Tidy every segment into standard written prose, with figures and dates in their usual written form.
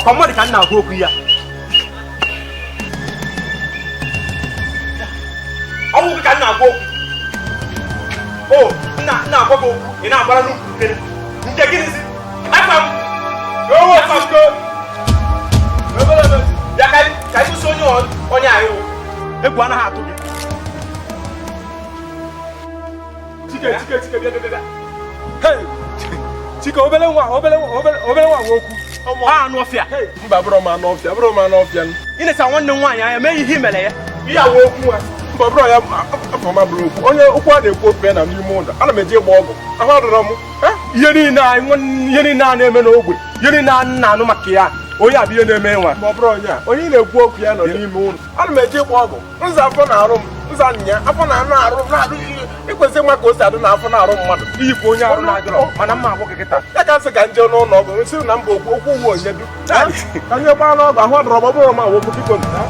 Ọmọdé kan na go ku ya. Ọmọdé kan na go. Oh, na go go. Ina bara nu kene. Nje gini si. Afam. Yo afam ko. Ya kai bu so nyo onya ayo. Egwu ana ha to bi. Chike bia. Hey. Chike obele nwa woku. Ah no ofia. Mba bro ma no ofia. Ine sa wonne nwa anya ya me yi mele ya. Ya woku a. Mba bro ya afoma bro oku. Onye okwu a na-ekwu ofe na n'ime ụda. Ana m eje gba ọgụ. Ahụ adọrọ m. Ihe niile a na-eme n'ogbe. Ihe niile a na-anụ maka ya. Onye abịa na-eme nwa. Ma bro nya, onye na-ekwu okwu ya nọ n'ime ụlọ. Ana m eje gba ọgụ. Nza afọ na-arụ m. Nza nya afọ na-anụ na-adụ ikwesị nwa ka o si adụ na afọ na-arụ mmadụ. Iyikwa onye arụ na-adịrọ mana mma agwọ kịta. Ya ka nsị ka nje n'ụlọ ọgụ nsị na mba okwu uwe onye du. Ka nye gbaa n'ọgụ ahụ adọrọ ma bụrụ ma wokwu biko nta.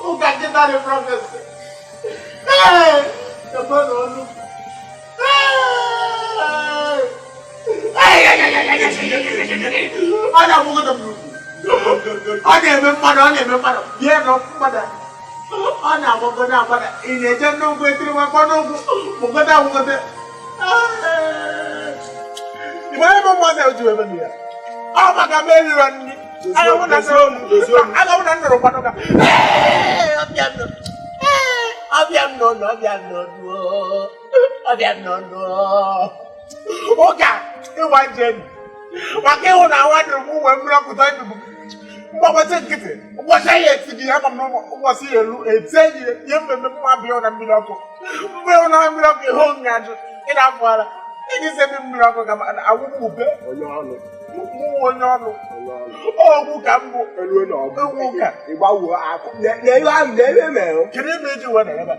Uka kita di progress. Hey, teman onu. Ada buku temu. Ada memang. Dia nak pada. Ana buku nak pada. Ini jangan nunggu terima kono. Buku dah. Ibaye mo mo sa ojú ebe niya. Ama ka me ran ni. Ala mo na so. Ala mo na ro pa no ka. Obiam no. Oga, e wa je ni. Wa ke o na wa do mu we mra ku ta bi. Mo ba se kiti. Wo sa ye ti di ama no wo si elu e teyi ye me mo abi o na mi lo ko. Mo o na mi lo ke ho nya ju. Ina fara. Ini se mi mra ko ka awu ku be. Onye ọnụ. Ogwu ka mbụ. Elu na ọgụ. Ogwu ka. Igba wo akụ. Na me o. Kiri me ji we na ebe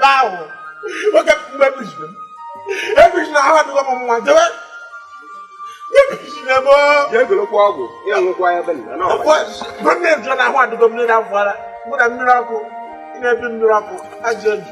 ahụ. Oke mgbe bishim. Ebish na ha dugo mo nwa jewe. Ebish na mo. Ye golo kwa ọgwụ. Ye nwekwa ya be na na. Ko ne jo na ha dugo mmiri afọ ala. Mụ na mmiri ọkụ. Ina bi mmiri ọkụ. Aje.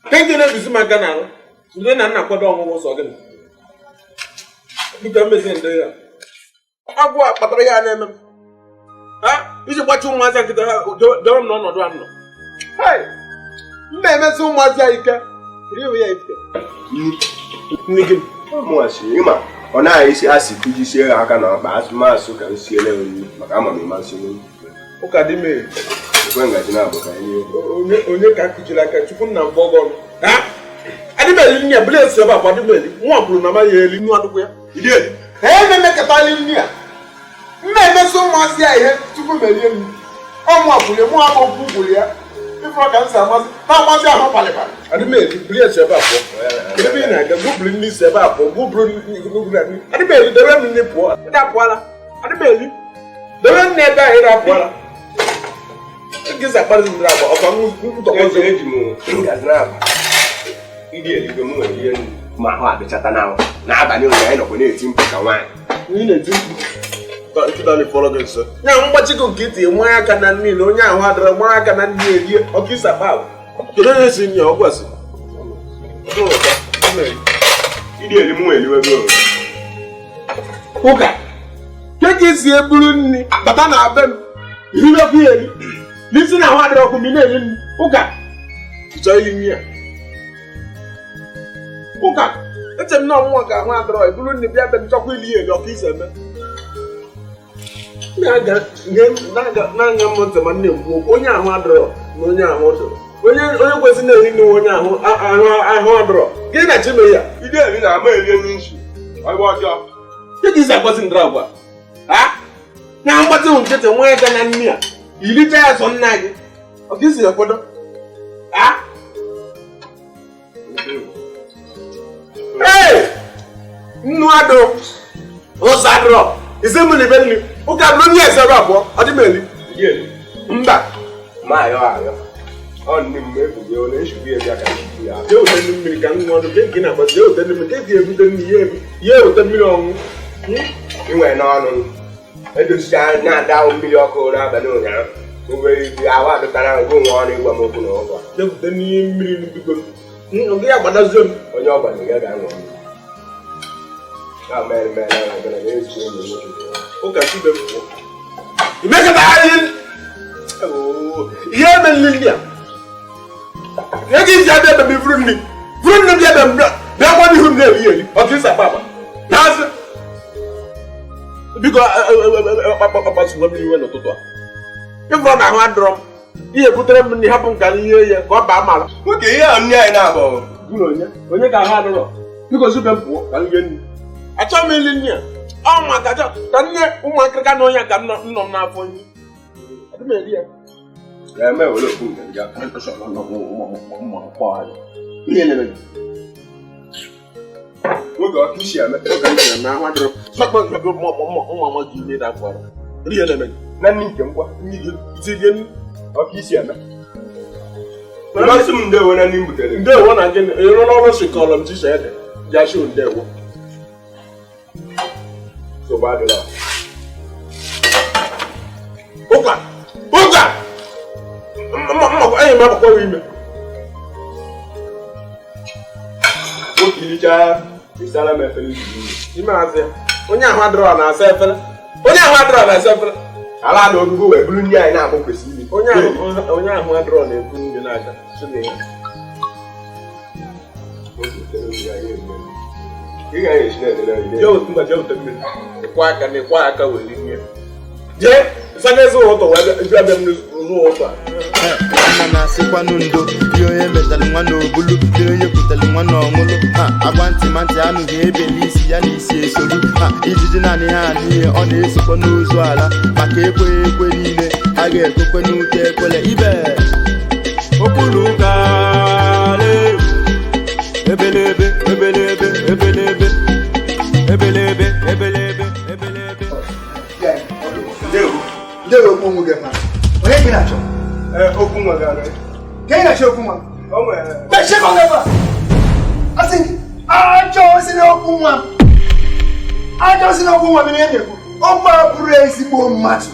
Kengine bisi magana no. Nde na kwado ọgwụgwụ sọ gị. Bika mezi nde ya. Agwụ akpatara ya na-eme. Iji gbachi ụmụazị nkịta ha dọrọ m n'ọnọdụ anọ. Mma emesi ụmụazị ya ike. Rie ya ike. Nne gị. Ụmụazị ịma ọ na-esi asị kujisie ha aka na ọkpa asụmasụ ka m siele onye maka ama m ịmasị onye. Ụka dị mee. Ekwe ngaji na-abụ ka anyị onye ka kụjiri aka chukwu nna mgbe ọgọ ọnụ. Adịmeli nne bụla esi ebe akwa adịmeli nwa kwuru na amaghị eli nnu adụkwa ya. Ideli. Emekata nne a. Mma emesi ụmụazị ya ihe tupu merie nri. Ọmụ akwụlie mụ ama okwu gwụrụ ya. Ifụrụ ka m si amasị na-amasị ahụ palịpalị. Adịmeli bụla esi ebe abụọ. Ebe ị na-aga gụbụrụ nri si ebe abụọ gụbụrụ nri. Adịmeli debe m nne pụọ. Ịda apụọla. Adịmeli debe nne ebe ahụ ịda apụọla. Gịza akparị ndị agba ọkwa ntọkọzọ eji m ngaji na-abụ ịdị eligwe m nwere ihe ma ahụ adịchata n'abalị ụnyaahụ anyị nọkwa na-eti mkpu ka nwaanyị. Ị na-eti mkpu nya mgbachikọ nke iti nwa aka na nri na onye ahụ adịrị nwa aka na nri erie ọkụ ịsa kpa kedu onye si nya ọgwụ asị ịdị eli m nwere eliwego ụka ke isi eburu nri bata na be m irilekwu ya eri n'isi na ahụ adịrị ọkụ ma ị na-eri nri ụka chọọ ili nri ya ụka eche m na ọnwụnwa ka ahụ adịrọ eburu nri bịa be m chọkwa ili ya eri ọkụ isi eme na-aga m ntị ma nne m onye ahụ adịrọ na onye ahụ dụrụ onye kwesịrị na-eri nri onye ahụ adịrọ gị na chime ya ịdị eli na ama erie nri nshi ọgba ọjọọ ke isi agbazi ndịra agwa na mgbatị nkịtị nwa aka na nri a ilicha ya sọ nna gị ọ ka isi ekwedo nnu adụ ụzọ adịrọ ise m libe nri ụka bụrụ ndị ese ebe abụọ ọ dị m eli mba ma ayọ ọ nne m ebughị ole nsogbu ya bịa ka nsogbu ya jee wute ndị mmiri ka m ṅụọ ọdụ nke na agbazi jee wute ndị mmiri ka ebute nri ya ewute mmiri ọṅụṅụ inwe n'ọnụ edozicha na-ada ahụ mmiri ọkụ n'abalị ụnyaahụ nwere ibi ahụ adụtara ngụ nwa ọnụ ịgwa m okwu na ụgwọ jee wute n'ihe mmiri n'ugbo oge ya gbadazie m onye ọ gwara ya ga-aṅụ na mere na-eji enyi nwoke ụka chibe m pụọ imekata anyị ihe eme nri ndị a ihe gị isi abịa ebe m ifuru nri bịa ebe m bịa gwa n'ihu m na-eri eri ọtụ isi akpa akpa na-asị biko akpasuwa m iwe n'ụtụtụ a ịfụrụ na ahụ adịrọ m ihe butere m nri hapụ nka ihe ya ka ọ baa mala nwoke ihe a nri anyị na-abụ onye ka ahụ adịrọ biko zube m pụọ ka m rie nri achọghị m ili nri a ọ maka achọ ka nne ụmụakịrịka na onye ka m nọ m n'afọ nri adị m eri ya ga-eme were okwu nke Oge ọkụ isi eme. Oge isi eme ahụ adịrọ. Sọkpọ nke ụmụ gị ime da kwara. Ihe na-eme. Na nni nke ngwa. Nni gị tinye ọkụ isi eme. Masị m ndewo na nni m butere. Ndewo na gị ịrụ n'ọrụ sikọrọ m tisha ede. Jashu ndewo. Nsogbu adịla. Ụka! Ụka! Anyị mapakwa ime. Okiricha isala m efere ime azị onye ahụ adịrọ na-asa efere. Onye ahụ adịrọ na-asa efere. ala na ogugo wee bụrụ ndị anyị na-akpọ kwesịrị onye ahụ adịrọ na-ebu ndị na-aja Chineke. Ị ga-esi na-edere jee otu mgbaji otu mmiri ịkwa aka were ihe jee ịsaga ezi ụtọ wee bịa m n'ụzọ ụtọ a ana na-asịkwanụ ndo dị onye metalụ nwa na obulu dị onye kwutalụ nwa na ọṅụlụ agba ntị ma ntị anụghị ebeli isi ya na isi esolu ijiji naanị ha n'ihe ọ na-esokwa n'ozu ala maka ekweghị ekwe niile a ga-ekwekwe n'ute ekwele ibe okpuru ụka ebelebe ebelebe ebelebe ebelebe ebelebe ebelebe ndewo okwu nwe gị ma onye gị na-achọ okwu nwa gara ka ị na-achọ okwu nwa o nwere mechie ka ọ gaba asị gị achọzina okwu nwa achọzina okwu nwa mere ihe na-ekwu okwu a bụrụ ezigbo mmadụ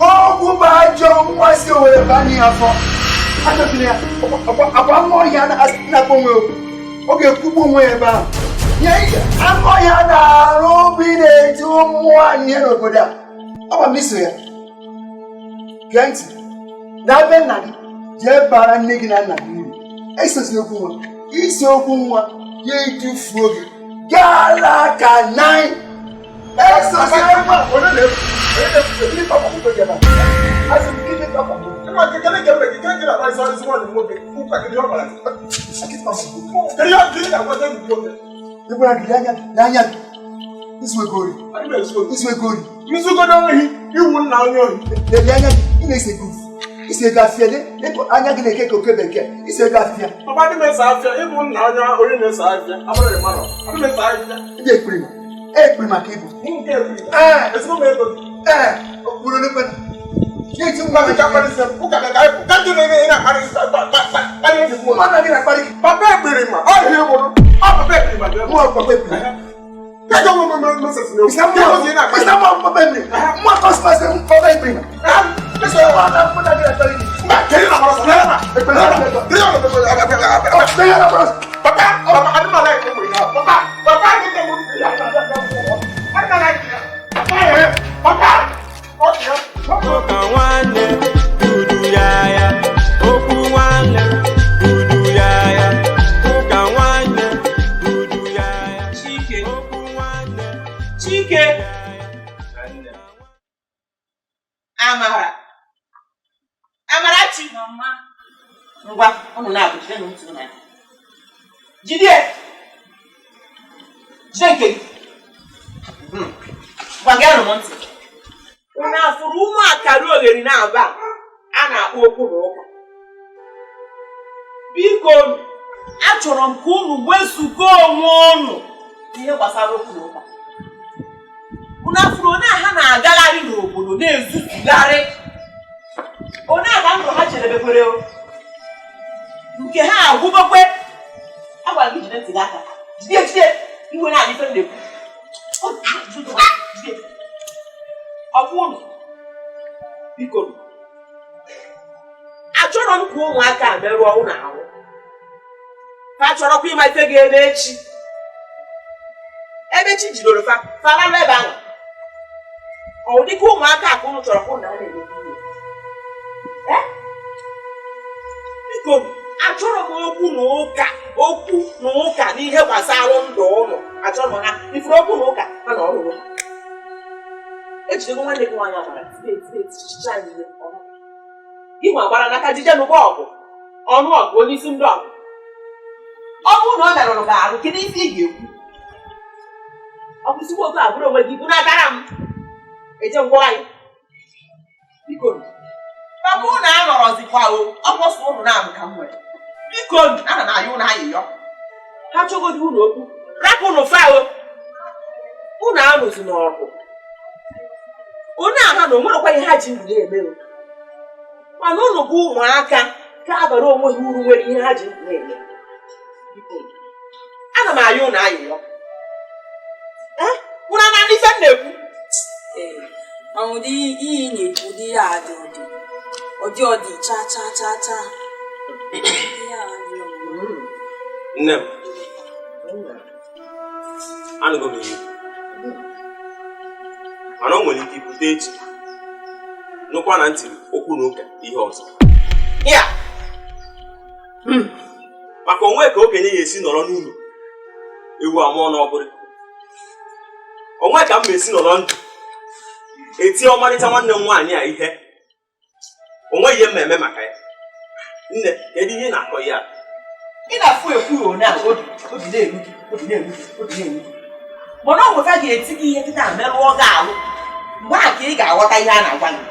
okwu bụ ajọ mmasị owere ba n'ihe afọ achọzina ya akwa anụ ọhịa na-akpọ onwe okwu ọ ga-ekwugbu onwe ya ebe ahụ nye anụ ọhịa na-arụ obi na-eti ụmụ nwaanyị ihe n'obodo a ọ gwa m iso ya gee ntị na be nna gị jee bara nne gị na nna gị uru esozila okwu nwa isi okwu nwa ya edufuo gị gala ka nai esozila nwa onye na-efu ndị papa kwukwe gị ebe a asị m gịnị papa ịgbara gị n'anya gị izu ego ori nzugodo ohi iwu nna onye ohi lelee anya gị ị na-ese gị isi ego afịa anya gị na-eke ka oke bekee isi ego afịa ọba dị mesa afịa ịbụ nna onye na-ese afịa abụrụ mmadụ adị mesa afịa ndị ekpiri maka ịbụ ezigbo m ego okpuru n'ekwe na-eti ngwa gị ụka ka ndị na-akparị mmadụ gị na-akparị gị papa ekpiri ma ọ ihe nwụrụ ọ papa ekpiri ma mụ papa ekpiri Kaja mo Moses ni o. Mr. Mo papa ekpiri mụ akọsịmasị papa ekpiri Mr. Mo na-akpụta gị na-akparị gị kiri na kọrọ sọrọ ekpiri na kọrọ papa adịma na ekpiri papa anyị dị mụ adịma na ekpiri papa ụka nwanne dudu ya okwu nwanne dudu ya ụka nwanne dudu ya Chike okwu nwanne Chike Amarachi mama ngwa unu na-abụ jide na ntụ na jide nke gị ngwa gị anụ m ntị unu afụrụ ụmụ akara oghere na-aba a na-akpọ okwu na ụka biko achọrọ m ka unu wezugo onwe unu ihe gbasara okwu na ụka unu afụrụ onye ha na-agagharị n'obodo na-ezuzugharị onye aka ndụ ha cherebekwere nke ha agwụbekwe agwara gị jide ntị gị aka jide iwe na-adị fe ndekwu ọkwụ ụlọ biko achọrọ m ka ụmụaka a merụọ ụlọ ahụ ha chọrọkwa ịma ife ga-eme echi ebe chi jidoro falalụ ebe ahụ ọ dịka ụmụaka a ka ụnụ chọrọ ka ụnụ ha na-eme biko achọrọ m okwu na ụka n'ihe gbasara ndụ ụlọ achọrọ m ha ifuru okwu na ụka ha na ọrụ ha ejidego nwanne gị nwaanyị amara tichicha anyị ihe ịnwe agbara n'aka jije n'ụgbọ ọgụ ọnụ ọgụ onye isi ndị ọgụ ọ bụrụ na ọ merụrụ gị arụ kedu isi ị ga-ekwu ọ kwụsịkwa otu abụrụ onwe gị bụ n'agara m eje ngwa anyị biko papa ụnụ anọrọzikwa ọkpọsọ ụnụ na-abụ ka m nwere Biko, ana m ayụ na ayịyọ. Ha chọgodi unu okwu. Rapụ unu fao. Unu anụzi n'ọgụ. Unu aha na onwerekwa ihe ha ji ndụ na-eme. Mana unu bụ ụmụaka ka abara onwe ha uru nwere ihe ha ji ndụ na-eme. Biko, ana m ayụ na ayịyọ. Unu ana n'ife m na-ekwu? Ọmụdị iyi na-ekwu dị ya ọdị cha cha cha cha. Nne m, anụgo m ihe. Mana o nwere ike ibute echi nụkwa na ntị okwu na ụka ihe ọzọ. Ya. Maka onwe ka okenye ga-esi nọrọ n'ụlọ ewu amụọ n'ọbụrụ. Onwe ka m esi nọrọ ndụ eti ọmarịcha nwanne m nwaanyị a ihe. Onwe ihe m eme maka ya. Nne, kedu ihe na-akọ ya? Ị na-afụ ekwu onye a obi na-eru. Mana ọ nweta ga-eti gị ihe kịta merụọ gị ahụ. Mgbe a ka ị ga-aghọta ihe a na-agwa gị.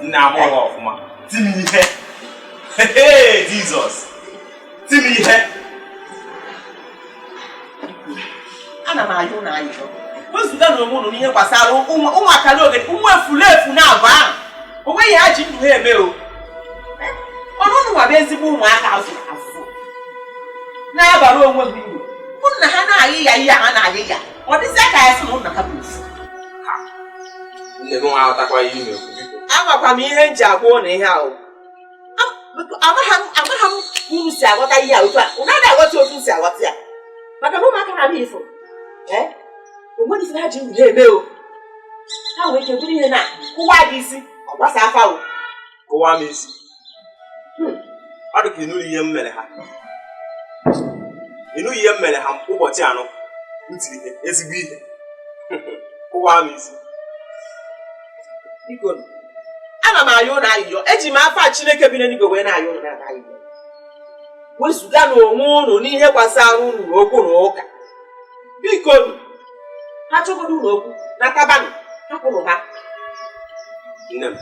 Nne amụọla ọfụma. Ti m ihe. Hey, Jizọs. Ti m ihe. Ana m ayụ na ayịyọ. Wezuga na onwe unu n'ihe gbasara ụmụaka n'oge ụmụ efulefu na-abụ ahụ. O nweghị ha ji ndụ ha eme o. Ọnụ unu nwa bụ ezigbo ụmụaka azụ na-abara onwe gị uru. Ụnụ na ha na-ayị ya ihe ha na-ayị ya. Ọ dịzịa ka ya sị na ụnụ ha bụ ofu. Nne m aghọtakwa ihe ime ekwu biko. Amakwa m ihe m ji agwa ụnụ ihe ahụ. Amaghị m unu si aghọta ihe a otu a. Unu adịghị aghọta otu si aghọta ya. Maka na ụmụaka na-abịa ifo. Onwere isi ha ji ndụ na-eme o. Ha nwere ike bụrụ ihe na kụwa gị isi ọ gbasa afa o. Kụwa m isi. Ọ dị ka ịnụrụ ihe m mere ha. Ịnụrụ ihe m mere ha ụbọchị anọ. M tiri ihe ezigbo ihe. Kụwa m isi. Biko, ana m ayụ na ayịyọ. Eji m afa Chineke bi n'eluigwe wee na-ayụ unu na ayịyọ. Wezuga na onwe unu n'ihe gbasara unu okwu na ụka. Biko, ha chọgodo unu okwu na tabanụ hapụrụ ha. Nne m,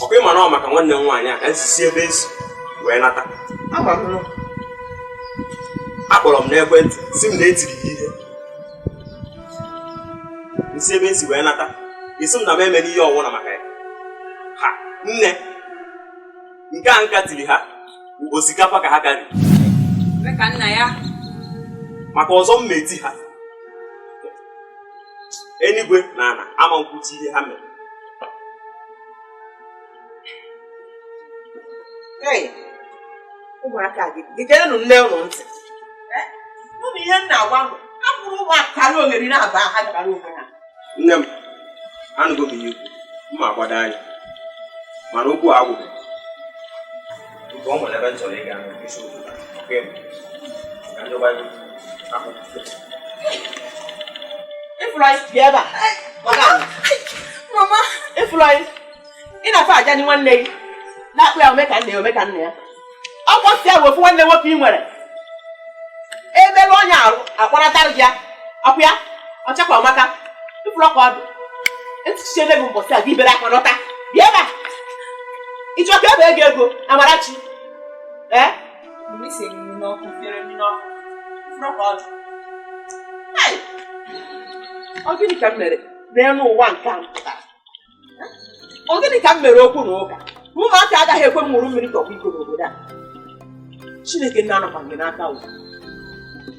ọkwa ịma na ọ maka nwanne m nwaanyị a ka nsisi ebe esi wee nata. Akpọrọ m n'ekwentị si m na etiri gị ihe. Nsi ebe esi wee nata isi m na m emere ihe ọwụna maka ya. Ha, nne, nke a nka tiri ha osikapa ka ha karị. Meka nna ya. Maka ọzọ m eti ha. Enigwe na ana ama nkwuchi ihe ha mere. Ụmụaka gị kelenụ nne ụnụ ntị. Ụmụ ihe m na-agwa m hapụrụ ụmụaka karịa ohere na-aba ha gara onwe ha. Nne m, anụgo m ihe ikwu mma agbado anya mana okwu a agwụghị. Nke ọ nwere ebe m chọrọ ịga n'isi ụtụtụ ka ndị gwa gị Ịfụrụ anyị bịa ebe a. Mama. Ịfụrụ anyị ị na-afa aja ni nwanne gị na-akpụ ya ome ka nna ya. Ọ kwọsị ya wefu nwanne nwoke ị nwere. Ebelu onye arụ akpọnatarị gị ya. Ọkụ ya ọchakwa ọmaka. Ịfụrụ ọka ọdụ. Etichichele gị mbọsị a gị ibere akpa nọta. Bịa ebe a. Ịchọ ka ebe ego Amarachi. Mise mmiri n'ọkụ. Ịfụrụ ọka ọdụ. Ọ gịnị ka m mere n'elu ụwa nke a pụtara? Ọ gịnị ka m mere okwu na ụka? Ụmụaka agaghị ekwe m ṅụrụ mmiri tọkwa iko n'obodo a. Chineke nna anọkwa gị n'aka ụwa.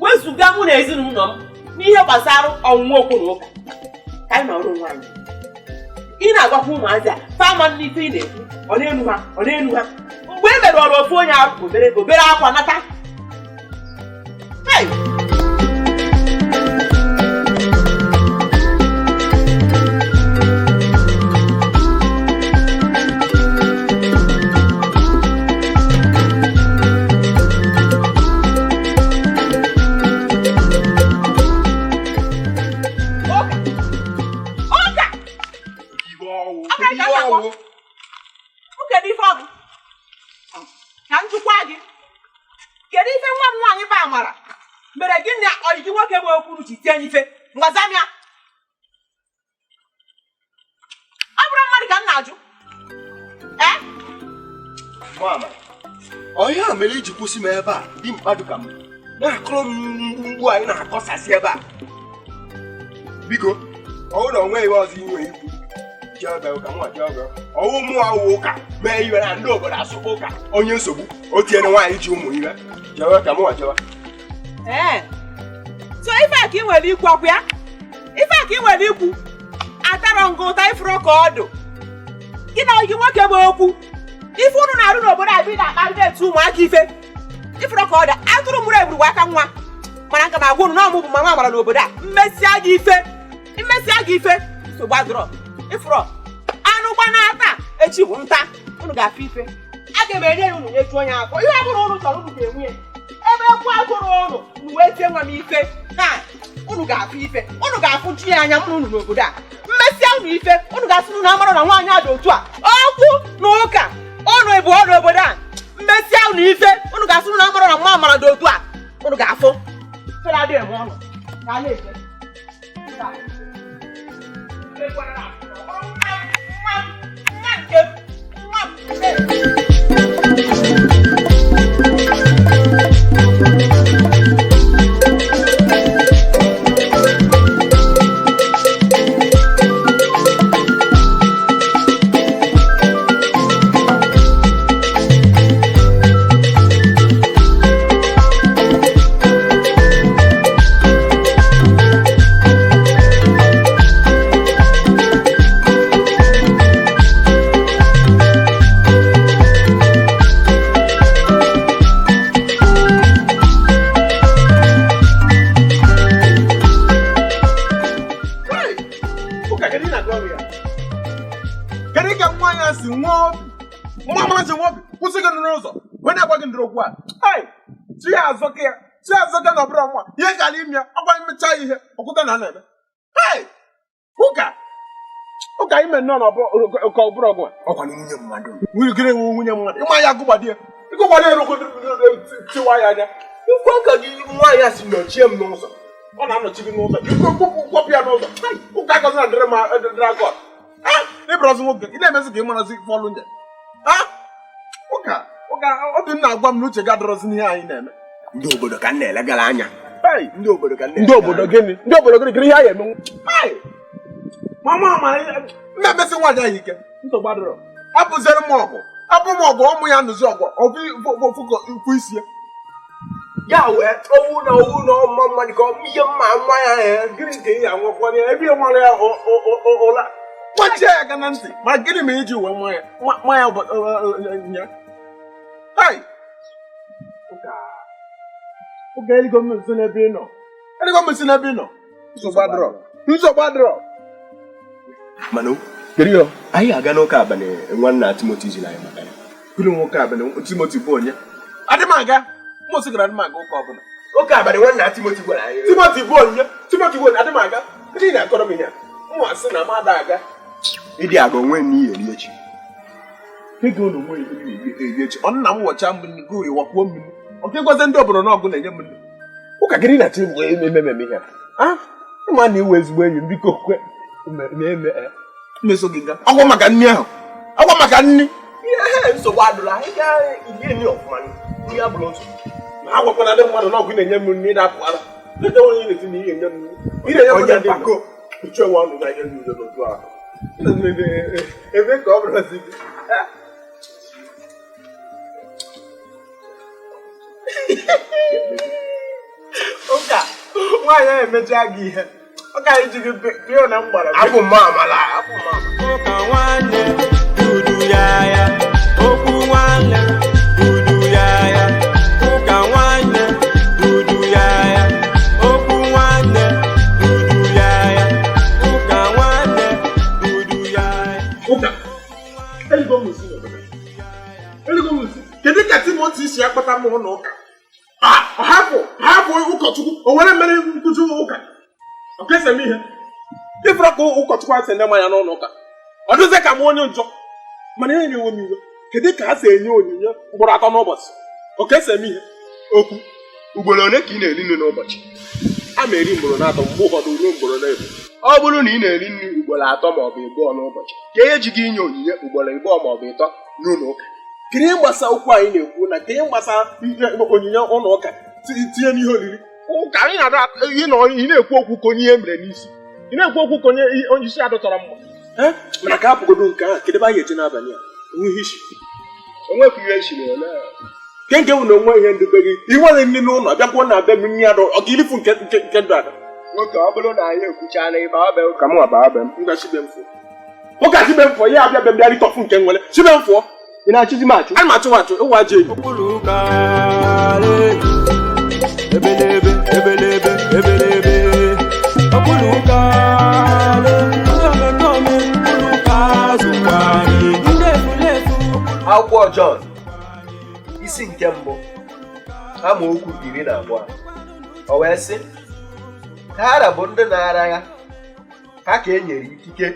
Wezuga mụ na ezinụlọ m n'ihe gbasara ọnwụnwa okwu na ụka. Ka anyị nọrọ onwe anyị. Ị na-agwakwa ụmụazị a fama n'ife ị na-ekwu ọ na-enu ha. Mgbe e mere ọrụ ofu onye ahụ obere akwa nata. Kedu ife nwa m nwaanyị ba amara mere gị na ọyị gị nwoke bụ okwu ji tie n'ife ngwazamịa? Ọ bụrụ mmadụ ka m na-ajụ. Mama, Ọya mere iji kwụsị m ebe a dị mkpadụ ka m na-akọrọ m mgbu anyị na-akọsasị ebe a. Biko, ọwụ na onwe ihe ọzọ inwe ikwu. Jebe ụka nwa jebe. Ọwụ mụ awụ ụka mee iwe na ndị obodo asụkwa ụka onye nsogbu o tinyere nwaanyị ji ụmụ iwe. Jebe ka mụ jebe. So ife a ka ị nwere ikwu ọkwa ya? Ife a ka ị nwere ikwu? Atara ngụ ụta ifuru ka ọdụ. Gị na gị nwoke bụ okwu. Ife unu na-arụ n'obodo a bi na-akparịta etu ụmụaka ife. Ifuru ka ọdụ atụrụ mụrụ egburu aka nwa. Mana nka m agwa unu na ọmụ bụ mama amara n'obodo a. Mmesịa gị ife. So gbadoro. Ifuru anụ gba na-ata echi bụ nta. Unu ga-afụ ife. Aga m enye unu etu onye afọ. Ihe ọ bụla unu chọrọ unu ga-enwe. Ebe ekwu agụrụ unu wee tie nwa m ife. Ha unu ga-afụ ife. Unu ga-afụ ji anya mụrụ unu n'obodo a. Mmesịa unu ife. Unu ga-asị unu amara na nwaanyị a dị otu a. Okwu na ụka. Unu ebu ọnụ obodo a. Mmesịa unu ife. Unu ga-asị unu amara na nwa amara dị otu a. Unu ga-afụ. Fela adịghị eme ọnụ. Ka a na-efe. Ụka ime nọ n'ọbụ ọbụrụ ọgụ ọkwa nwunye mmadụ. Nwunye gịrị ewu nwunye mmadụ. Ịma ya agụgbadị ya. Ịgụgbadị ya rụkọ tiwa ya anya. Ikwe ka gị nwaanyị a si nọchie m n'ụzọ. Ọ na-anọchi gị n'ụzọ. Kwọpụ ya n'ụzọ. Ụka agọzi na dịrị ma dragọn. Ịbụrọzi nwoke. Ị na-emezi ka ị marazi fọlụ nje. Ụka ọ dị m na-agwa m na uche ga-adọrọzi n'ihe anyị na-eme. Ndị obodo ka m na-elegara anya. Ndị obodo ka ndị obodo gịnị? Ndị obodo gịnị kiri ihe anyị emenwu? Mama amara mmemesi nwaanyị anyị ike. Nsogbu adịrọ. Abụzere m ọgụ. Abụ m ọgụ ọmụ ya nụzi ọgụ. Ọbụ isi ya. Ya wee owu na ọma mmadụ ka ihe mma nwa ya gịnị nke ihe anwụkwanye ebe ihe nwere ya ụla. Kwachie ya aka na ntị. Ma gịnị ma iji wee nwa ya nya? Oge eligo mmesi n'ebe ị nọ. Nsogbu adịrọ. Manu, kedu anyị aga n'ụka abalị nwanna Timothy ji na anyị maka ya. Kụrụ nwoke abalị Timothy bụ onye? Adị m aga. Mmosi gara adị m aga ụka ọbụla. Ụka abalị nwanna Timothy gwara anyị. Timothy bụ onye? Timothy bụ onye adị m aga. Ndị na-akọrọ m ihe. Mụ asị na m ada aga. Ịdị aga onwe n'ihi eri echi. Ego na onwe eri echi. Ọ nna m wọcha mmiri go ịwakwuo mmiri. Ọ ga-egwazi ndị obodo n'ọgụ na-enye mmiri. Ụka gịrị na tim wee ememe ihe. Ịma na iwe ezigbo enyi m biko kwe. Mmeso gị ga agwa maka nni ahụ ihe nsogbu adụla anyị ga-ihe nri ọfụma ndị ya bụrụ otu na agwakwana ndị mmadụ n'ọgụ na-enye m nri ịdapụala ndị onye na-esi na ihe enye m nri onye mpako uche nwa ọnụ ga-enye m nri n'otu ahụ ebe ka ọ bụrụ si ụka nwaanyị ahụ emechaa gị ihe ọ ga-eji gị pịọ na mgbara abụ m amala ụka nwanne dudu ya okwu nwanne dudu ya ụka nwanne dudu ya okwu nwanne dudu ya ụka nwanne dudu ya ụka eligo m nsi kedu ka Timothy si akpata m n'ụka hapụ ụkọchukwu o nwere mere nkuzi ụka okesem ihe ịfụrụ ka ụkọchukwu asị ndị mmanya n'ụlọ ụka ọ dịzie ka m onye njọ mana ihe na-ewe m iwe kedu ka ha si enye onyinye ugboro 3 n'ụbọchị okesem ihe okwu ugboro ole ka ị na-eri nri n'ụbọchị? A ma eri ugboro 3 mgbe ụfọdụ ruo ugboro 4. Ọ bụrụ na ị na-eri nri ugboro 3 ma ọ bụ 2 n'ụbọchị ka e ji gị inye onyinye ugboro 2 ma ọ bụ 3 n'ụlọ ụka Kiri gbasa okwu anyị na-ekwu na kiri gbasa onyinye ụlọ ụka tinye n'ihe oriri. Ụka anyị na-ada ị na-ekwu okwu ka onye ihe mere n'isi. Ị na-ekwu okwu ka onye isi adọtara mma. Mana ka apụgodo nke ahụ kedụ ebe anyị eje n'abalị a onweghị isi. Onwekwu ihe isi na ole. Nke wụ na onwe ihe ndube gị inwere nri n'ụlọ abịakwuo na abịa m nri adọ ọ ga-irifu nke ndụ ada. Oke ọ bụrụ na anyị ekwucha na ịba ọbịa ụka m waba ọbịa m ngwa chibe mfụ. Ụka chibe mfụ ya abịa bịa rịtọfụ nke nwere chibe mfụ. Ị na-achịzi m achụ? Ana m achụ achụ ịwa aja enyi. Akwụkwọ John isi nke mbụ amaokwu 12 o wee sị ha bụ ndị na-ara ya ha ka e nyere ikike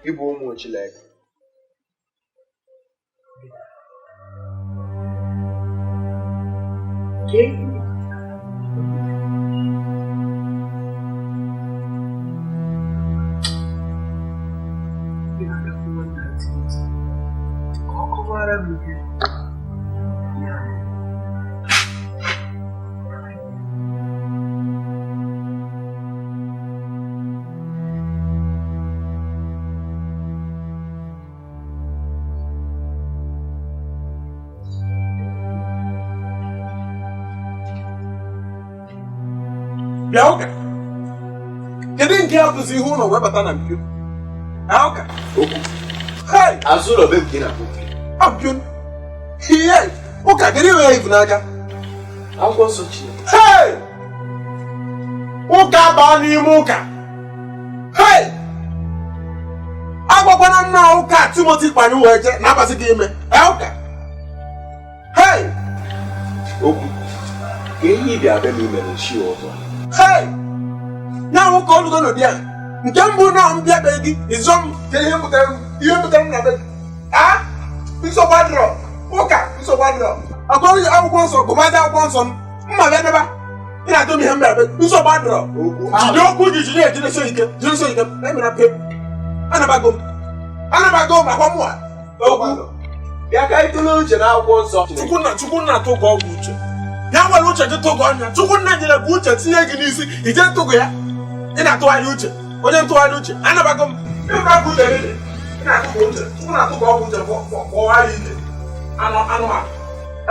ịbụ ụmụ Chineke. Bịa ụka. Kedu nke a bụzi ihe ụlọ wee bata na mpio? Ụka. Okwu. Hey! Azụ ụlọ be nke na-akpụ. Abịa. Ihe! Ụka kedu ihe ibu n'aka? Akwụkwọ nsọ Chineke. Hey! Ụka baa n'ime ụka. Hey! Agwakwana nna ụka Timoti kpanye wee je na-abazi gị ime. Ụka. Hey! Okwu. Ka ihe ị bịa m ime n'ochi ọzọ. Hey! Ya nwoke olugo n'ụdị a. Nke mbụ na mbịa be gị ịzọ m ka ihe pụtara m na be gị. Nsogbu adịrọ. Ụka nsogbu adịrọ. Agụrụ akwụkwọ nsọ gụbazi akwụkwọ nsọ m. Mma bịa debe. Ị na-atụ m ihe m bịara be. Nsogbu adịrọ. Jide okwu gị jide ya jidesi ike. Jidesi ike. Emere pe. Anabago m akwa mụa. Okwu. Bịa ka anyị tụlee uche na akwụkwọ nsọ. Chukwu nna atụ gị ọgwụ uche. Ya nwere uche gị tụgụ ọnya. Chukwu nna nyere gị uche tinye gị n'isi ije ntụgụ ya. Ị na-atụgharị uche. Onye ntụgharị uche. Anabago m. Ịbụkwa uche gị. Ị na-atụgụ uche. Chukwu na-atụ gị ọgwụ uche kpọwara ike. Anụmanụ.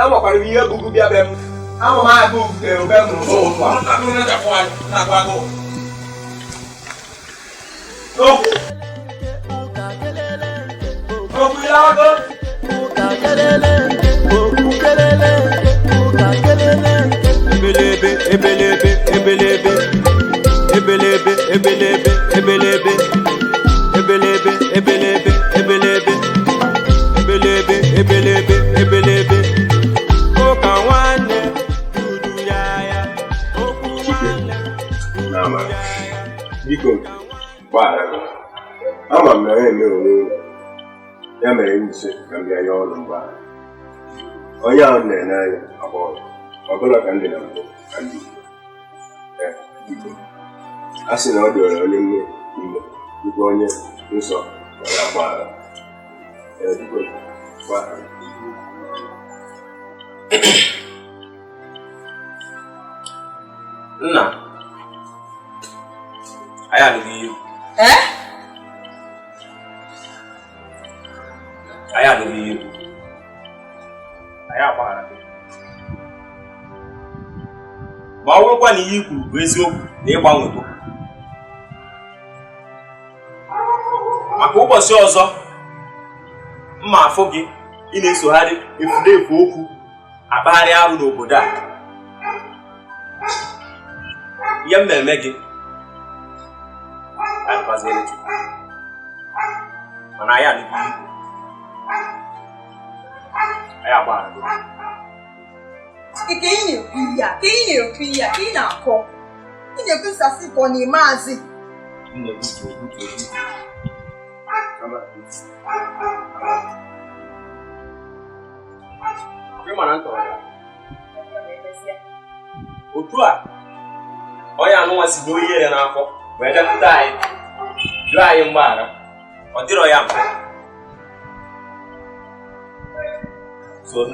Enwekwara m ihe gugu bịa be m. Ama m agụ ugute ube m n'ụzọ ụtụ a. Okwu ya ọgọ. Ebelebe, ebelebe, ebelebe, ebelebe, ebelebe, ebelebe, ebelebe, ebelebe, ebelebe, ebelebe, ebelebe, ebelebe. Ụka nwanne dudu ya, okwu nwanne dudu ya. Biko, gbaghara gị. Ama m na ya eme onwe ya mere m sị ka m bịa ya ọnụ mgbaghara. Onye ahụ na-ene anya agbọghọ ọ bụla ka ndị na-abụ ka ndị Igbo. A sị na ọ dịọrọ onye nne Igbo dịka onye nsọ onye agbaghara. Biko, gbaghara. Nna, anyị alụghị ihe. Anyị alụghị ihe. Anyị agbaghara gị. Ma ọ bụrụkwa na ihe i kwuru bụ eziokwu na ịgbanwego maka ụbọchị ọzọ mma afụ gị ị na-esogharị efulefu okwu akpagharị arụ n'obodo a, ihe m na-eme gị adịkwazịrị Chukwu, mana anyị alụghị ihe. Anyị agbaghara gị. Ike ị na-ekwu ihe a, ka ị na-akọ. Ị na-ekwusasị ka ọ na-eme azị. Otu a onye anụnwa si n'oyi ere n'afọ wee bịakwute anyị jụọ anyị mgbaghara, ọ dịrọ ya mfe. So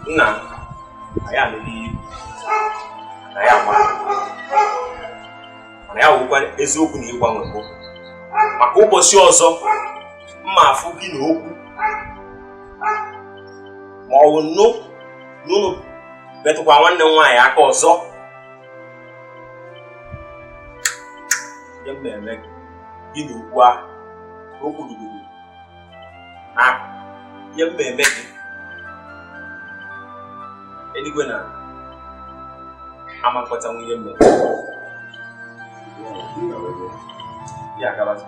nna ya na-eli na ya ma mana ya wụkwa eziokwu na ịgbanwe mbụ maka ụbọchị ọzọ mma afụ gị na okwu ma ọ bụ n'ụlọ metụkwa nwanne m nwaanyị aka ọzọ ya mmemme gị na okwu ahụ okwu rugoro n'akụ ya mmemme gị eluigwe na ama mkpọta nwunye mmemme ya gabazi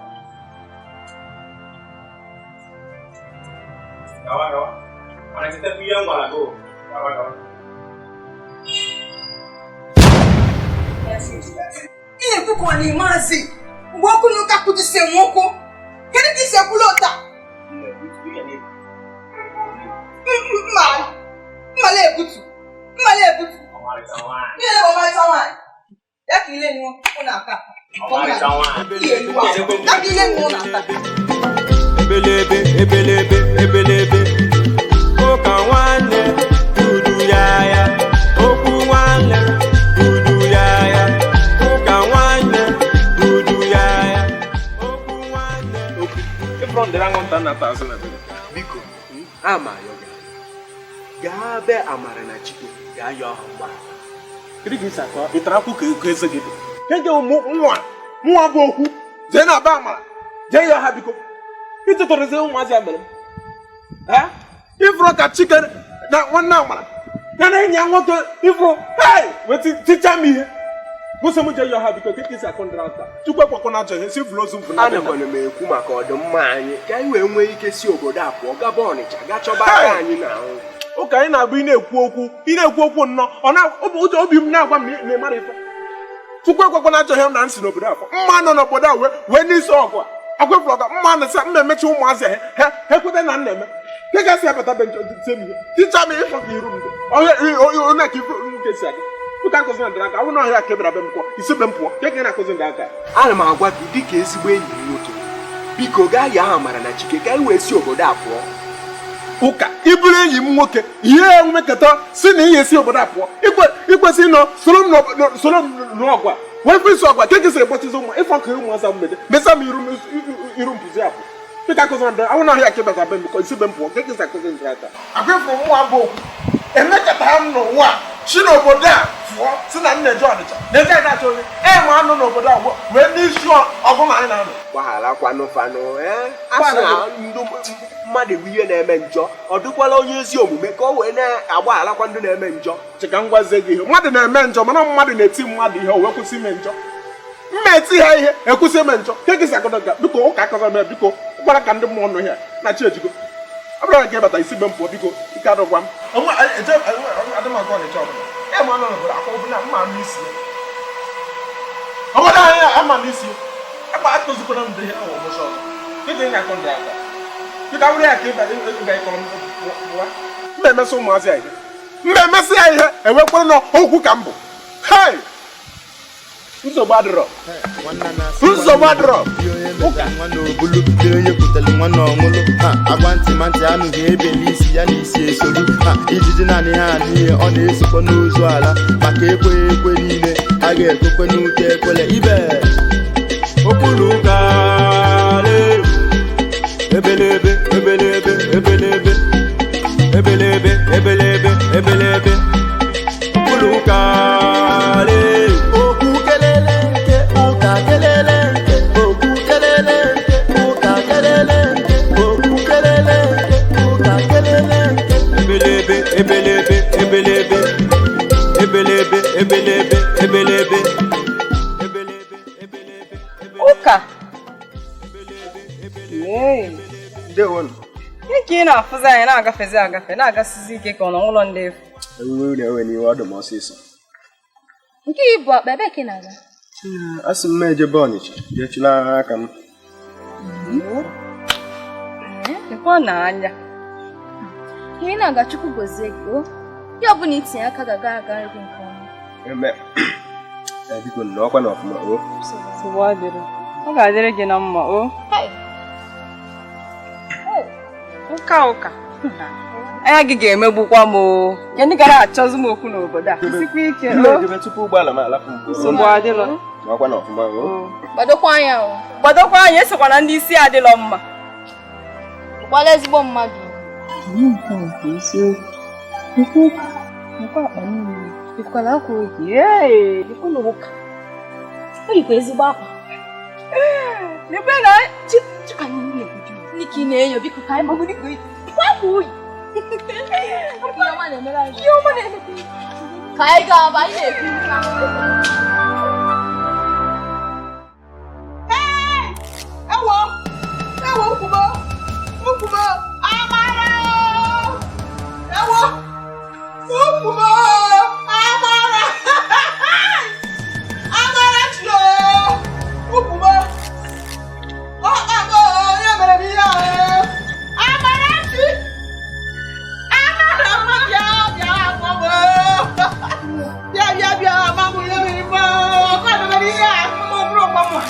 gawa mana kita biya ngwala go gawa Ihe kuko ni mazi. Mboku nuka kujise mwoko. Kene kise kulota. Male butu. Yele mama tawa. Yaki ile ni unaka. Yaki ile ni unaka. Ebelebe. Oka wane dudu yaya. Oku wane dudu yaya. Oka wane dudu yaya. Oku wane. From the rangon tan na ta sana. Biko, ama yoga. Gabe amara na chike, ga yo hamba. Kiri gisa ko itraku ke ese gitu. Kenge nwa bo oku. Je na ba amara. Je yo ha biko. Ito to reze nwa za mere. Ha? Ifro ka chicken na nwanna amara. Na nya nwoke ifro. Hey, weti teacher me. Musa mu je yo ha biko kiki sa kontrata. Chukwu kwakọ na ajo si vlozu mfu na. Ana kono me ekwu maka odumma anyi. Ka anyị wee nwee ike si obodo apụọ gaba Ọnịcha ga chọba anyị na ahụ. Ụka anyị na-abụ ị na-ekwu okwu nnọọ ọ na obi m na-agwa m na mara ife Chukwu ekwekwa na achọghị m na nsi n'obodo afọ mma nọ n'obodo a wee n'isi ọgụ akwefụrụ ọga mma na sa emechi ụmụazị ha ekweta na nna eme ke gasị abata be ntemihe ticha m ịfọ ka iru m onye ka ife nke si aga ụka nkụzi na ndịra aka awụ na ọhịa ka ebere be m pụọ isi be m pụọ ke ga na-akụzi ndị aka Ana m agwa gị dịka ezigbo enyi m nwoke. Biko gaa ya aha mara na chike ka anyị wee si obodo apụọ. ụka ịbụrụ enyi m nwoke ihe enwekọta si na ihe esi obodo apụọ ikwesị ịnọ soro m n'ọgwa wee fụ isi ọgwa ke sịrị gbochizi ụmụ ịfọ ka ụmụaza mgbede mesa m iru mpụzi apụ dịka akụzi na awụ na ahịa ka ịbata be m bikọ isi be m pụọ ke sị akụzi ndị aka agwefụrụ mụ abụ okwu emekọta ha m n'ụwa si n'obodo a pụọ si na nna eje Ọnịcha na-eje ada achọ onye ma anụ n'obodo a wee n'isi ọgụ na anyị na-anọ Gbagharakwanụ fanụ asị na ndụ mmadụ bụ ihe na-eme njọ ọ dịkwala onye ezi omume ka o wee na-agbagharakwa ndị na-eme njọ. chika ngwazie gị ihe mmadụ na-eme njọ mana mmadụ na-eti mmadụ ihe o wee kwụsị ime njọ mma eti ha ihe ekwụsị ime njọ ke gị sagodoga biko ụka akọzọ m biko gbara ka ndị mmụọ nọ ihe na chi ejigo ọ bụrụ ka ịbata isi be m pụọ biko ike adọgwa m adịmagụ Ọnịcha ọbụla ịma nọ n'obodo akwa ọbụla mma anụ isi obodo anyị ama n'isi agba akụzikwana m dị ihe awọ mụsọ dịka ị na-akọ ndị aka dịka wụrụ ya ka ịga ịkọrọ mba emesị ụmụazị ya ihe mba emesị ya ihe enwekwara na okwu ka m bụ hei nsogbu adịrọ ụka nwa n'obulu dị onye kwutere nwa n'ọṅụlụ ha agwa ntị ma ntị anụ ga-ebeli isi ya na isi esolu ha ijiji naanị ha n'ihe ọ na-esokwa n'ozu ala maka ekweghị ekwe niile a ga-ekwekwe n'ute ekwele ibe Okuluka ebelebe Okuluka okwu kelele nke ụka kelele nke okwu kelele nke ụka kelele nke okwu kelele nke ụka kelele nke ebelebe ụka ihe ka ị na-afụzi anyị na-agafezi agafe na-agasizi ike ka ọ nọ n'ụlọ ndị efu Ewuwe na-ewe n'iwe ọdụ m ọsịsọ. Nke ibu akpa ebe ka ị na-aga? Asị m ejebe Ọnịcha jechila aka m. Ekwe n'anya Ihe na-aga Chukwu gozie gị o. Ya ọ bụla itinye aka ga-aga gị nke ọma. Eme. Biko nnọọkwa na ọfụma o. nsogbu adịrị ọ ga-adịrị gị na mma o ụka. Anya gị ga-emegbukwa m o. Ya ndị gara achọzi m okwu n'obodo a. Isikwa ike. Ebe tupu ụgbọala m alapụ m. Nsogbu adịlọ. Makwa na ọfụma o. Gbadokwa anya o. Gbadokwa anya esekwa na ndị isi adịlọ mma. Gbala ezigbo mmadụ. Nke isiokwu. Nkwa akpa niile. Ikwala akwa oge. Ee, ikwala ụka. O yikwa ezigbo akwa. N'ebe na chika niile ebuju. Niki na-enyo biko ka anyị gbagoro igwe. Akwa oyi. Ihe ọma na-emere anyị. Ihe ọma na-emere. Ka anyị ga-aba anyị na-ekwu nka. Ewo ukumo amara. Ewo ukumo amara. Amara chlo ukumo. Ya mere bi ya. Amara chi. Amara ma bia mamo. Bia mamo ya mere bo. Ka na bi ya mamo.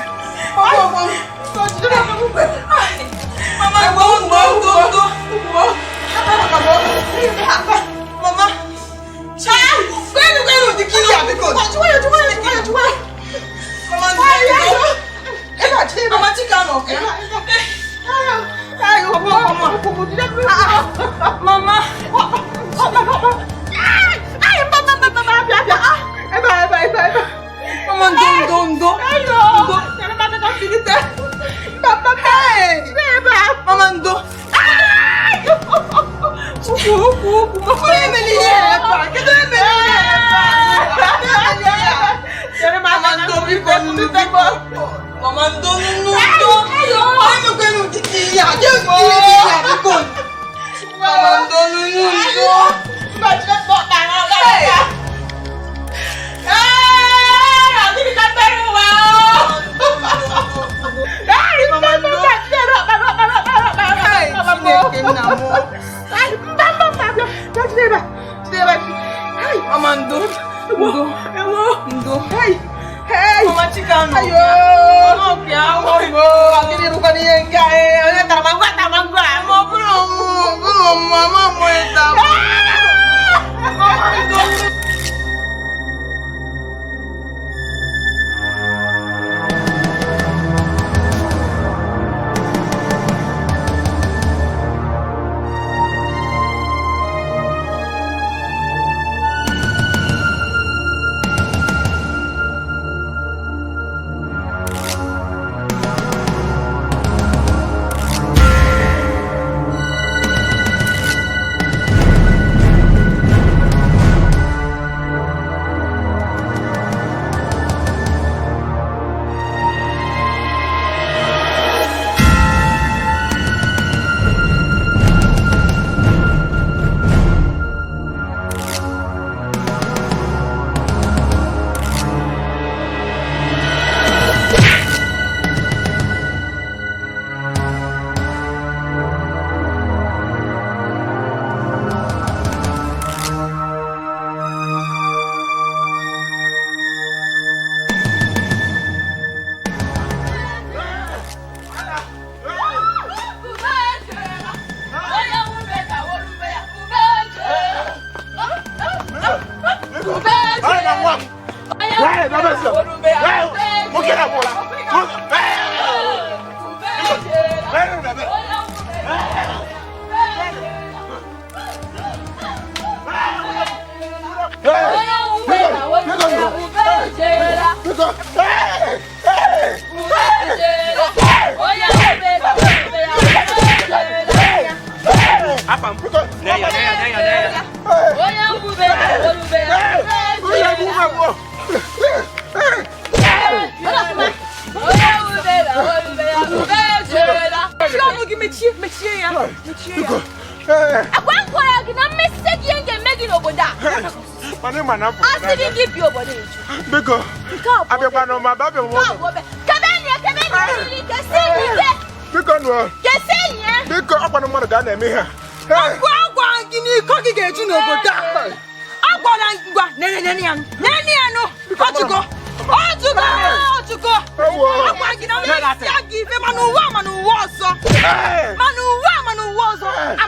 Mama, child, when the kid are because Mama,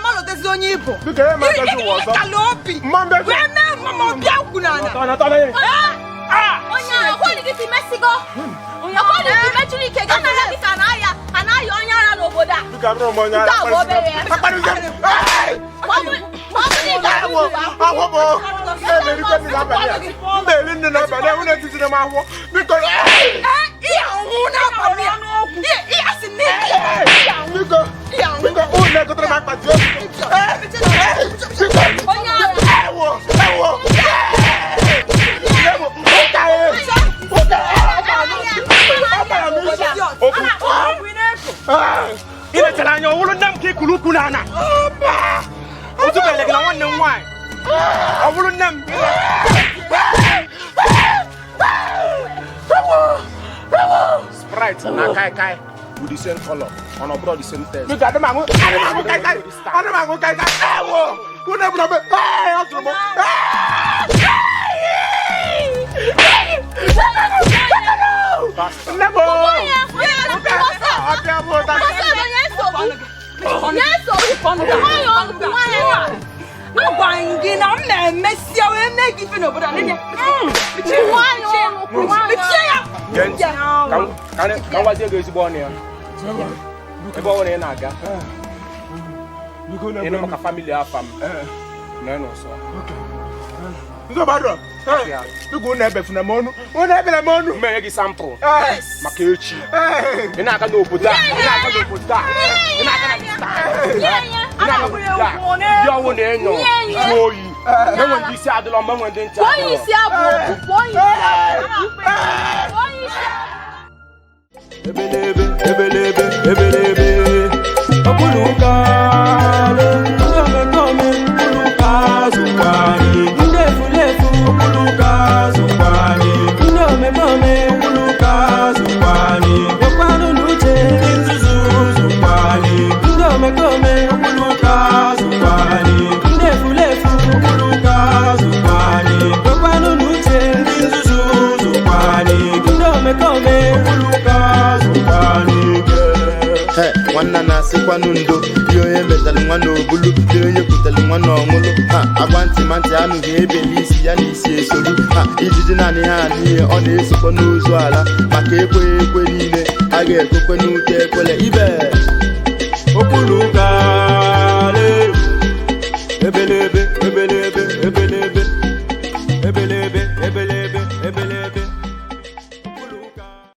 Manu Igbo. Biko e ma ka ji wo so. Kalopi. Mambe. We me mama bia kunana. Tana. Onya, ko ni ti Mexico. Onya ko ni ti Mexico ke ga na kita na ya. Ana yo onya ra no boda. Biko abro mo nya. Ta bo be ye. Akpari je. Mo ni ga wo. Awo bo. E me ri ko ni na ba ya. Mbe ri ni na ba ya. Una ti na ma wo. Biko Iya una pa mi. Iya sini. Biko. Biko una ko tra ma pa jo. Onya. Ewo. Ina chalanya wulu ndam ki kuluku nana. Otu bele gina wanne nwai. Awulu ndam. Sprite na kai with the same color on abroad the same taste. Bika adamangu kai. Ewo. Una bra be. Otumo. Go badro. You go na be funa monu. Una be na monu. Me gi sample. Makechi. Ina ka no puta. Ina ka na style. Yo won e no. Oyi. Me won di si adlo me won den cha. Oyi si abo. Oyi. Ebelebe. Okuluka. Okuluka zukwani. Ndefu. Okuluka zukwani. Ndome. Okuluka zukwani. Yokwanu nuche. Nzuzu zukwani. Ndome. Okuluka zukwani. Ndefu. Okuluka zukwani. Yokwanu nuche. Nzuzu zukwani. Ndome. Okuluka zukwani. Nwanna na-asịkwanụ ndo dị onye metalụ nwa n'obulu dị onye kwutalụ nwa n'ọmụlụ agba ntị ma ntị anụghị ebeli isi ya na isi esolu ijiji naanị ha n'ihe ọ na-esokwa n'ozu ala maka ekweghị ekwe niile a ga-ekwekwe n'ute ekwele ibe